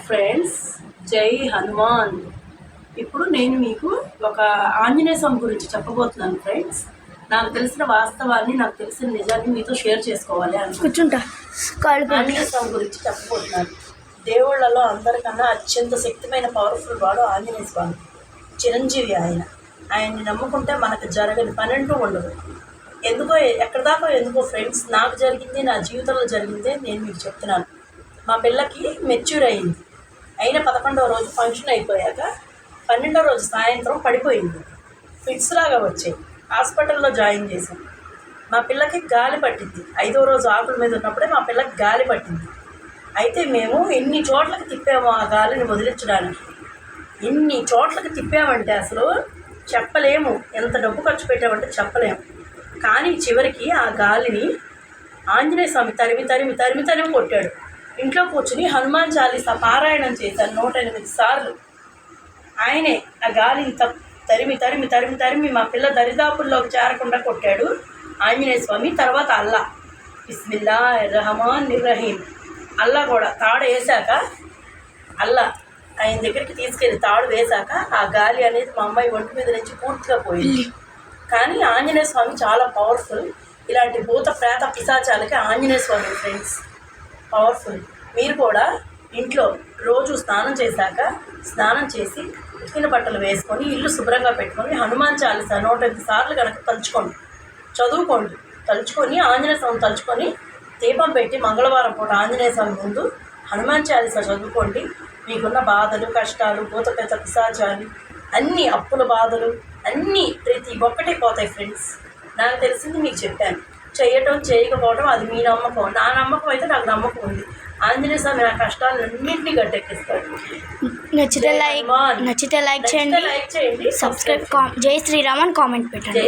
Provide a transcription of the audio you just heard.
Friends, జై హనుమాన్. ఇప్పుడు నేను మీకు ఒక ఆంజనేయ స్వామి గురించి చెప్పబోతున్నాను ఫ్రెండ్స్. నాకు తెలిసిన వాస్తవాన్ని, నాకు తెలిసిన నిజాన్ని మీతో షేర్ చేసుకోవాలి కూర్చుంటా. ఆంజనేయ స్వామి గురించి చెప్పబోతున్నాను. దేవుళ్లలో అందరికన్నా అత్యంత శక్తిమైన పవర్ఫుల్ వాడు ఆంజనేయ స్వామి. చిరంజీవి ఆయన్ని నమ్ముకుంటే మనకు జరగని పని అంటూ ఉండదు. ఎందుకో ఎక్కడి దాకా ఎందుకో ఫ్రెండ్స్, నాకు జరిగింది, నా జీవితంలో జరిగిందే నేను మీకు చెప్తున్నాను. మా పిల్లకి మెచ్యూర్ అయింది. అయిన 11వ రోజు ఫంక్షన్ అయిపోయాక 12వ రోజు సాయంత్రం పడిపోయింది. ఫిట్స్ లాగా వచ్చాయి. హాస్పిటల్లో జాయిన్ చేశాం. మా పిల్లకి గాలి పట్టింది. 5వ రోజు ఆకుల మీద ఉన్నప్పుడే మా పిల్లకి గాలి పట్టింది. అయితే మేము ఎన్ని చోట్లకి తిప్పాము ఆ గాలిని వదిలించడానికి. ఎన్ని చోట్లకి తిప్పామంటే అసలు చెప్పలేము. ఎంత డబ్బు ఖర్చు పెట్టామంటే చెప్పలేము. కానీ చివరికి ఆ గాలిని ఆంజనేయ స్వామి తరిమి తరిమి తరిమి తరిమి కొట్టాడు. ఇంట్లో కూర్చుని హనుమాన్ చాలీసా పారాయణం చేశాను 108 సార్లు. ఆయనే ఆ గాలిని తరిమి తరిమి తరిమి తరిమి మా పిల్ల దరిదాపుల్లోకి చేరకుండా కొట్టాడు ఆంజనేయ స్వామి. తర్వాత అల్లా, బిస్మిల్లా రహమాన్ రహీం. అల్లా కూడా తాడు వేశాక, అల్లా ఆయన దగ్గరికి తీసుకెళ్ళి తాడు వేశాక ఆ గాలి అనేది మా అమ్మాయి ఒంటి మీద నుంచి పూర్తిగా పోయింది. కానీ ఆంజనేయ స్వామి చాలా పవర్ఫుల్. ఇలాంటి భూత ప్రేత పిశాచాలకి ఆంజనేయ స్వామి ఫ్రెండ్స్ పవర్ఫుల్. మీరు కూడా ఇంట్లో రోజు స్నానం చేసి ఉతికిన బట్టలు వేసుకొని ఇల్లు శుభ్రంగా పెట్టుకొని హనుమాన్ చాలీసా 108 సార్లు కనుక చదువుకోండి. తలుచుకొని ఆంజనేయ స్వామి తలుచుకొని దీపం పెట్టి మంగళవారం పూట ఆంజనేయ స్వామి ముందు హనుమాన్ చాలీసా చదువుకోండి. మీకున్న బాధలు, కష్టాలు, భూత ప్రేత పిశాచాలు, అన్ని అప్పుల బాధలు అన్నీ ప్రతి ఒక్కటే పోతాయి ఫ్రెండ్స్. నాకు తెలిసింది మీకు చెప్పాను. చేయటం చేయకపోవడం అది మీ నమ్మకం. నా నమ్మకం అయితే నాకు నమ్మకం ఉంది. ఆంజనేయ స్వామి నా కష్టాలన్నింటినీ గట్టెక్కిస్తాడు. నచ్చితే లైక్ చేయండి, సబ్స్క్రైబ్, జై శ్రీరామ్ అని కామెంట్ పెట్టండి.